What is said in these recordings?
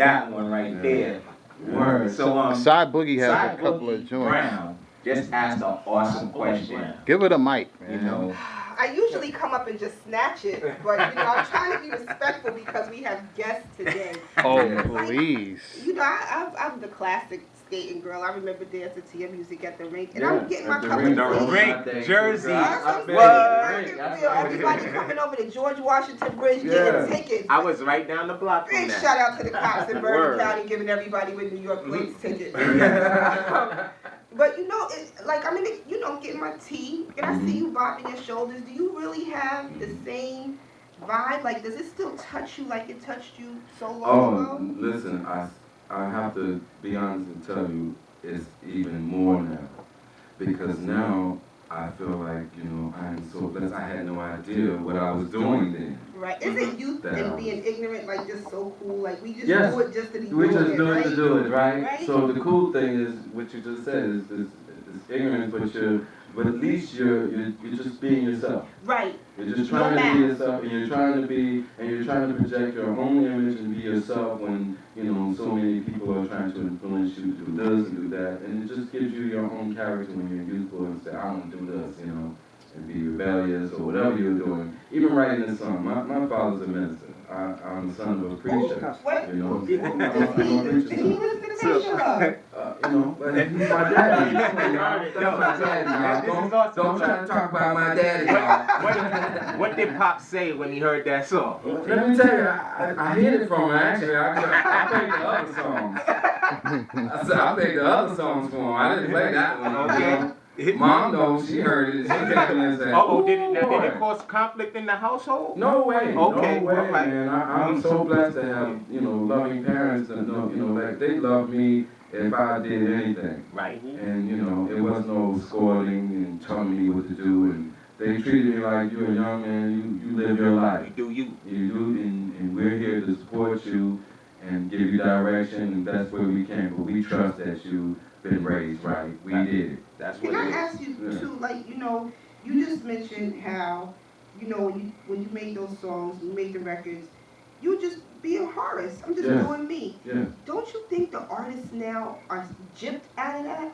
That one right there. Word. So Sai Boogie has Sai a couple Boogie of joints. Brown just asked an awesome question. Give it a mic, man. You know. I usually come up and just snatch it, but I'm trying to be respectful because we have guests today. Oh, please. I'm the classic skating girl. I remember dancing to your music at the rink, and I'm getting my cup of tea. The rink, Jersey. Everybody coming over to George Washington Bridge getting tickets. I was right down the block from Big that. shout out to the cops in Bergen County giving everybody with New York plates tickets. But getting my tea, and I see you bobbing your shoulders. Do you really have the same vibe? Like, does it still touch you like it touched you so long ago? Listen, I have to be honest and tell you, it's even more now. Because now I feel like, I'm so blessed. I had no idea what I was doing then. Right. Isn't youth and being ignorant like just so cool? Like, we just do it just to be we doing just it, do it right? to do it, right? Right? So the cool thing is, what you just said is ignorance, but at least you're just being yourself. Right. You're just trying to be yourself, and you're trying to project your own image and be yourself when, so many people are trying to influence you to do this and do that, and it just gives you your own character when you're youthful and say, I want to do this, and be rebellious or whatever you're doing. Even writing this song, my father's a minister. I'm the son of a preacher. What? I'm a Did he listen to that but he's my daddy. That's my daddy, y'all. Don't try to talk about my daddy, y'all. What did Pop say when he heard that song? Let me tell you, I hid it from him, actually. I played the other songs. I said, I played the other songs for him. I didn't play that one. Okay. Mom knows, she heard it. She came in and said, did it cause conflict in the household? No way. Okay. No way, Right. man. I'm so blessed to have, loving parents and, like they love me if I did anything. Right. And, it was no scolding and telling me what to do. And they treated me like you're a young man, you live your life. You do you. You do, and we're here to support you and give you direction, and that's where we can. But we trust that you've been raised right. We did it. That's what Can it is. I ask you too, like, you just mentioned how, when you make those songs, you make the records, you just be a Horace. I'm just doing me. Yeah. Don't you think the artists now are gypped out of that?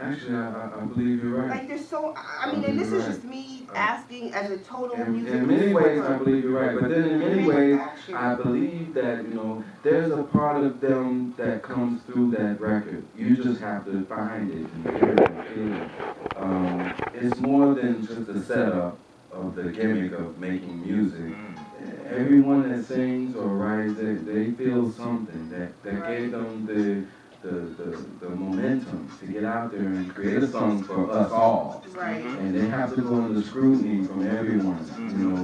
Actually, I believe you're right. Like, they're so, and this is just me asking as a total music. In many ways, I believe you're right. But then in many ways, I believe that, there's a part of them that comes through that record. You just have to find it and hear it and feel it. It's more than just a setup of the gimmick of making music. Everyone that sings or writes, they feel something that gave them the momentum to get out there and create a song for us all. Right. And they have to go under scrutiny from everyone,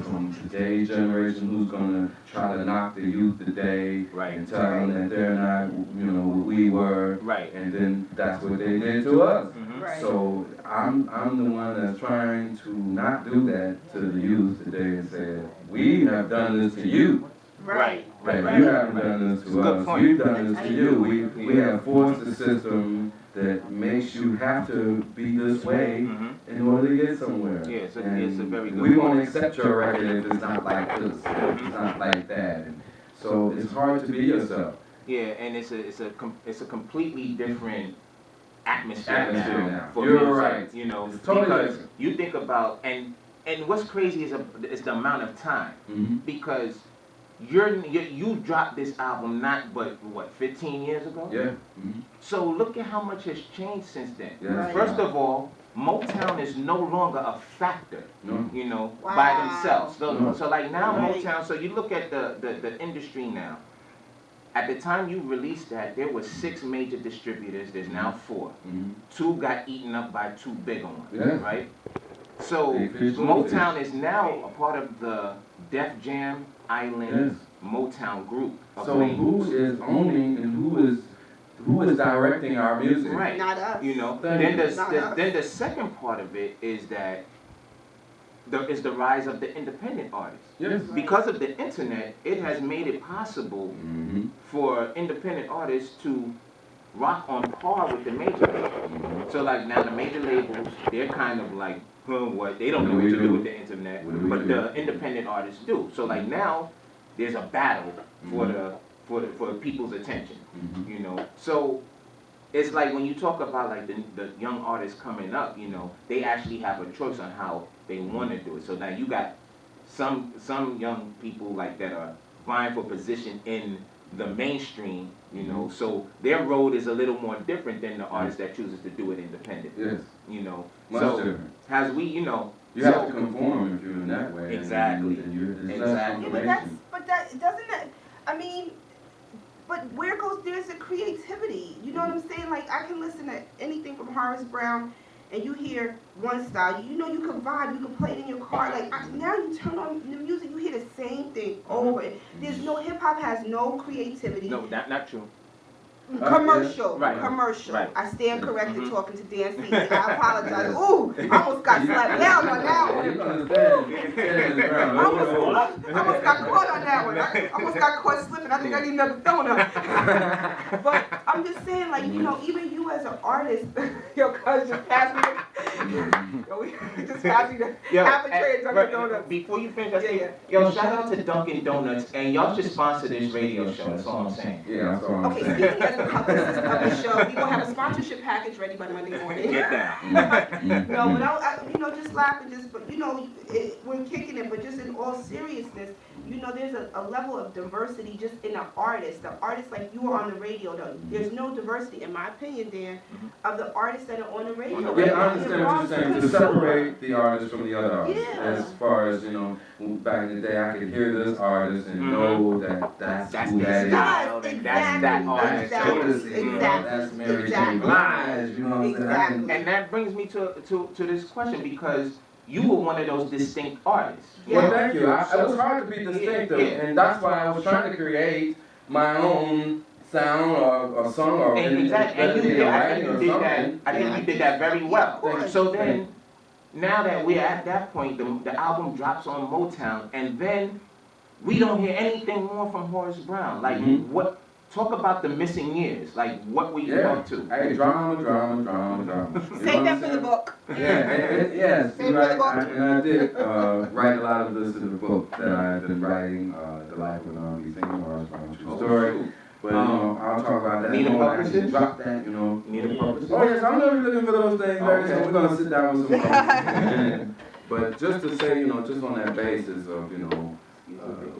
from today's generation who's going to try to knock the youth today and tell them that they're not, what we were. Right. And then that's what they did to us. Right. So I'm the one that's trying to not do that to the youth today and say, we have done this to you. Right. You haven't done this to us. We've done this to you. We have forced a system that makes you have to be this way in order to get somewhere. Yeah, it's a very good we won't accept your record if it's not like this, if it's not like that. And so it's hard to be yourself. Yeah, and it's a completely different atmosphere now. For You're music, right. It's totally because different. you think about and what's crazy is the amount of time because you dropped this album not but 15 years ago? Yeah. So look at how much has changed since then. Yes. First of all, Motown is no longer a factor, No. by themselves. So like now Right. Motown, so you look at the industry now. At the time you released that, there were 6 major distributors. There's now 4. 2 got eaten up by 2 bigger ones, right? So Motown is now a part of the Def Jam Island Motown group. So who is owning and who is directing our music? Right. Not us. Then the second part of it is that is the rise of the independent artists. Yes. Because of the internet, it has made it possible for independent artists to rock on par with the major labels. So like now the major labels, they're kind of like, what? They don't know what to do with the internet, but the independent artists do. So like now, there's a battle for for people's attention, you know. So it's like when you talk about like the young artists coming up, you know, they actually have a choice on how they want to do it. So now you got some young people like that are vying for position in the mainstream, you know, so their road is a little more different than the artist that chooses to do it independent. Yes. You know, Much so different. as we, you know, You have to conform if you're in that way. Exactly. And you're Exactly. But that doesn't that, I mean, but where goes there's a creativity? You know what I'm saying? Like I can listen to anything from Horace Brown, and you hear one style. You know you can vibe. You can play it in your car. Like now you turn on the music, you hear the same thing over. There's no hip hop has no creativity. No, not true. Commercial, Right. Commercial. Right. I stand corrected talking to Dan C. I apologize. Ooh, I almost got slapped down on that one. You understand? I almost got caught on that one. I almost got caught slipping. I think I need another donut. But I'm just saying, like, you know, even you as an artist, yo, cuz just pass me the half a tray of Dunkin' Donuts. Before you finish, Yeah. yo, shout out to Dunkin' Donuts, and y'all should sponsor this radio show. That's all I'm saying. Yeah, that's all I'm Okay, saying. speaking as the publicist of the show, we're going to have a sponsorship package ready by Monday morning. Get down. No, but I, you know, just laughing, but you know, we're kicking it, but just in all seriousness, you know, there's a level of diversity just in the artist. The artists, like you were on the radio, though, there's no diversity, in my opinion, Dan, of the artists that are on the radio. Yeah, I understand what you're saying. To separate the artist from the other artist. Yeah. As far as, you know, back in the day, I could hear this artist and know that that's who that is. style, Yes, that's that artist. exactly. That's Mary J. Blige, you know what I'm saying? Exactly. And that brings me to this question, because you were one of those distinct artists. Well, thank you. It was hard to be distinctive, Yeah. and that's why I was trying to create my own sound or song or Exactly. And you did, I think writing you or did that. something. I think you did that very well. course. So then, now that we're at that point, the album drops on Motown, and then we don't hear anything more from Horace Brown. Like, what? Talk about the missing years. Like, what were you up to? Hey, drama. Save that for the book. Yes, Save right. for the book. And I did write a lot of this in the book that I've been writing, The Life of an R&B Singer, Horace Brown, True Story. But, you know, I'll talk about that Need a more. I publicist? can drop that, you know. Need a publicist? Oh, yes, I'm gonna be looking for those things very soon. Okay. We're gonna sit down with some publicists. But just to say, you know, just on that basis of, you know,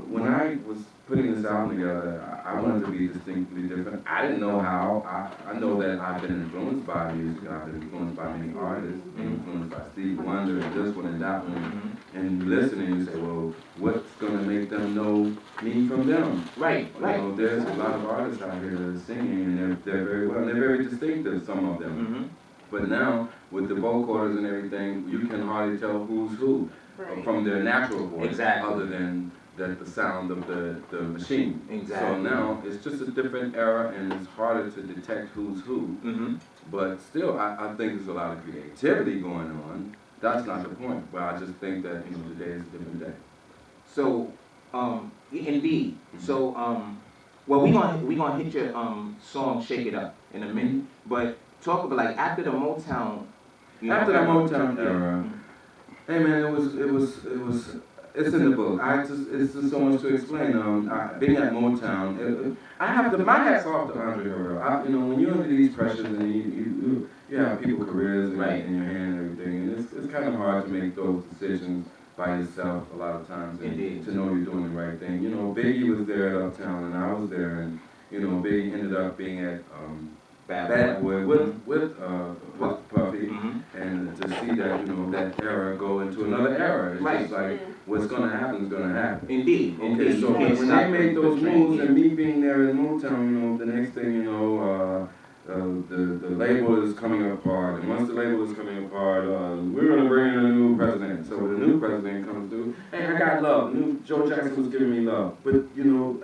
when I was putting this album together, I wanted to be distinctly different. I didn't know how. I know that I've been influenced by music. I've been influenced by many artists. Been influenced by Steve Wonder and this one and that one. And you listen and you say, well, what's going to make them know me from them? Right. You know, there's a lot of artists out here that are singing, and they're very well, and they're very distinctive, some of them. But now, with the vocals and everything, you can hardly tell who's who from their natural voice, Exactly. other than the sound of the machine. Exactly. So now, it's just a different era, and it's harder to detect who's who. But still, I think there's a lot of creativity going on. That's not the point, but I just think that, you know, today is a different day. So, indeed. So, well, we gonna hit your song "Shake It Up" in a minute. But talk about like after the Motown. After the Motown era, hey man, it was. It's in the book. It's just so much to explain. Being at Motown, my hat's off to Andre Harrell. You know, when you're under these pressures and you have people's careers in your hand and everything, and it's kind of hard to make those decisions by yourself a lot of times, and to know you're doing the right thing. You know, Biggie was there at Uptown, and I was there, and you know, Biggie ended up being at Bad Boy with Puffy, and to see that, you know, that era go into another era, it's just like, what's gonna happen is gonna happen. Indeed. Okay, so when they made those moves, and me being there in Motown, you know, the next thing you know, the label is coming apart, and once the label is coming apart, we're gonna bring in a new president. So when the new president comes through, hey, I got love. Joe Jackson was giving me love, but you know,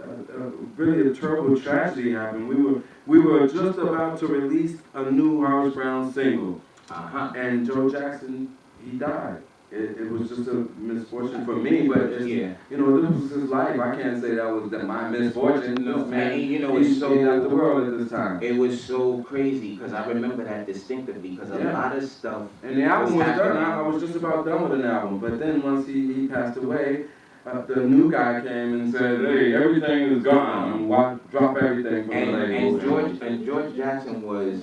really a terrible tragedy happened. We were just about to release a new Horace Brown single, and Joe Jackson, he died. It was just a misfortune for me, but it's, you know, this was his life. I can't say that was my misfortune. No, man, you know, he's it's so out the world at this time. It was so crazy because I remember that distinctively because a lot of stuff. And the album was done. I was just about done with an album, but then once he passed away, the new guy came and said, hey, everything is gone. Drop everything from the label. And George Jackson was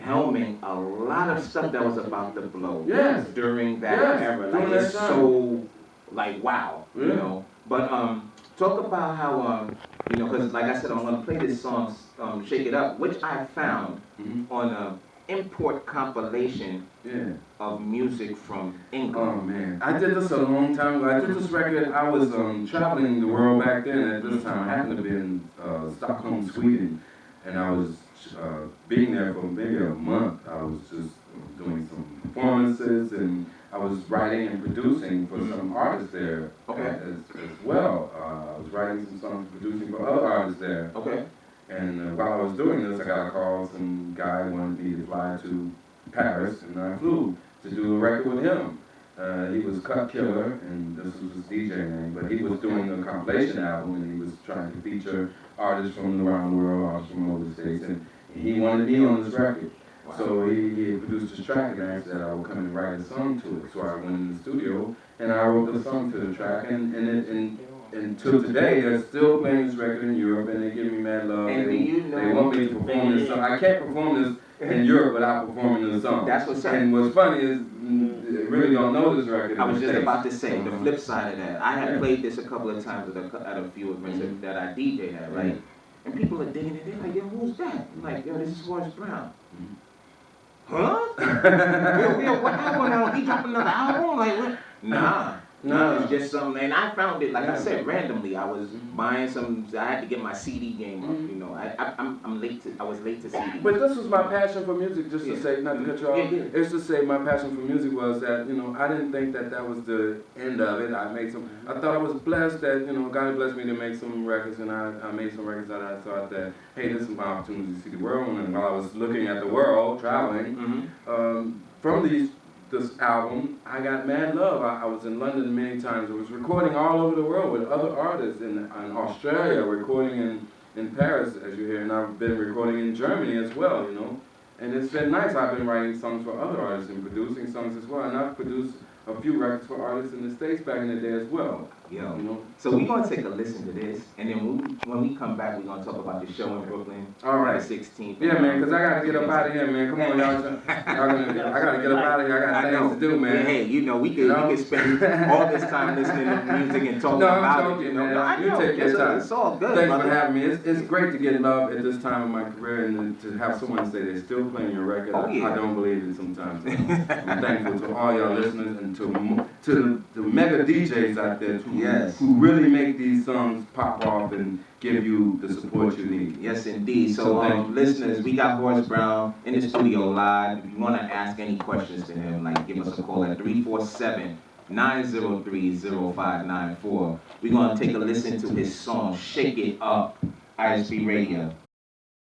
helming a lot of stuff that was about to blow. Yes. During that era. Like, During it's that time. so, like, wow, you know. But talk about how, you know, because like I said, I'm going to play this song, Shake It Up, which I found on a import compilation of music from England. Oh man, I did this a long time ago. I did this record. I was traveling the world back then. At this time, I happened to be in Stockholm, Sweden, and I was being there for maybe a month. I was just doing some performances, and I was writing and producing for some artists there as well. I was writing some songs, producing for other artists there. Okay. And while I was doing this, I got a call. Some guy wanted me to fly to Paris, and I flew to do a record with him. He was Cut Killer, and this was his DJ name, but he was doing a compilation album, and he was trying to feature artists from around the world, artists from over the States, and he wanted me on this record. Wow. So he produced this track, and I said I would come and write a song to it. So I went in the studio, and I wrote the song to the track, and until today, they're still playing this record in Europe, and they give me mad love. And they want me to perform this song. I can't perform this in Europe without performing this song. That's what's up. And what's funny is, they really don't know this record. I was just about to say, the flip side of that. I had played this a couple of times at a few events that I DJ'd at, right? And people are digging it. They're like, yo, who's that? I'm like, yo, this is Horace Brown. Huh? Yo, what album? He dropped another album? Like, what? Nah. No, it's just something, and I found it, like I said, randomly. I was buying some, I had to get my CD game up, you know. I was late to CD. But this was my passion for music, just to say, not to cut you off. It's to say my passion for music was that, you know, I didn't think that that was the end of it. I thought I was blessed that, you know, God blessed me to make some records, and I made some records that I thought that, hey, this is my opportunity to see the world. And while I was looking at the world, traveling, from this album, I got mad love. I was in London many times. I was recording all over the world with other artists in Australia, recording in Paris, as you hear, and I've been recording in Germany as well, you know. And it's been nice. I've been writing songs for other artists and producing songs as well, and I've produced a few records for artists in the States back in the day as well. Yo, you know? So we're going to take a listen to this, and then when we come back, we're going to talk about the show in Brooklyn. All right. The 16th. Yeah, man, because I got to get up out of here, man. Come on, y'all. I got to get up out of here. I got things to do, man. Yeah, hey, you know, we could spend all this time listening to music and talking about it. You know, man. You take your time. It's all good, Thanks brother. for having me. It's great to get love at this time of my career, and to have someone say they're still playing your record. Oh, yeah. I don't believe it sometimes. I'm thankful to all y'all listeners and to the mega DJs out there who really make these songs pop off and give you the support you need. Yes, indeed. So, listeners, we got Horace Brown in the studio live. If you want to ask any questions to him, like, give us a call at 347-903-0594. We're going to take a listen to his song, Shake It Up, ISB Radio.